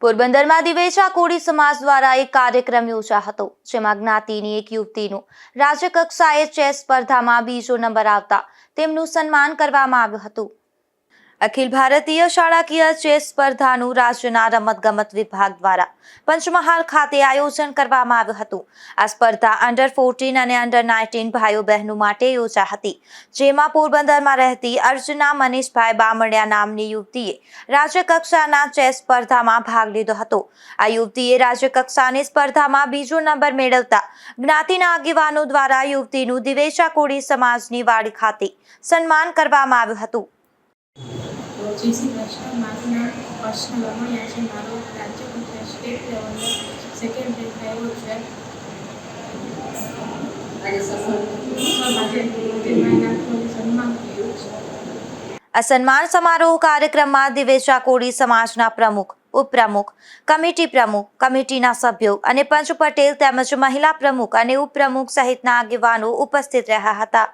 પોરબંદરમાં દિવેચા કોળી સમાજ દ્વારા એક કાર્યક્રમ યોજાયો હતો, જેમાં જ્ઞાતિની એક યુવતીનું રાજ્ય કક્ષાએ ચેસ સ્પર્ધામાં બીજો નંબર આવતા તેમનું સન્માન કરવામાં આવ્યું હતું। અખિલ ભારતીય શાળાકીય ચેસ સ્પર્ધાનું રાજ્યના રમતગમત વિભાગ દ્વારા પંચમહાલ ખાતે આયોજન કરવામાં આવ્યું હતું। આ સ્પર્ધા અંડર 14 અને અંડર 19 ભાઈઓ બહેનો માટે યોજાઈ હતી, જેમાં પોરબંદરમાં રહેતી અર્ચના મનીષભાઈ બામણિયા નામની યુવતીએ રાજ્ય કક્ષાના ચેસ સ્પર્ધામાં ભાગ લીધો હતો। આ યુવતીએ રાજ્ય કક્ષાની સ્પર્ધામાં બીજો નંબર મેળવતા જ્ઞાતિના આગેવાનો દ્વારા યુવતીનું દિવેચા કોળી સમાજની વાડી ખાતે સન્માન કરવામાં આવ્યું હતું। જય શ્રી કૃષ્ણ। મારું નામ અર્ચના બામણિયા છે। મારો રાજ્ય કક્ષા સ્ટેટ લેવલનો સેકન્ડ રેન્ક આવ્યો છે। આ સન્માન સમારોહ કાર્યક્રમમાં દિવેચા કોળી સમાજના પ્રમુખ, ઉપપ્રમુખ, કમિટી પ્રમુખ, કમિટીના સભ્યો અને પંચ પટેલ તેમજ મહિલા પ્રમુખ અને ઉપપ્રમુખ સહિતના આગેવાનો ઉપસ્થિત રહ્યા હતા।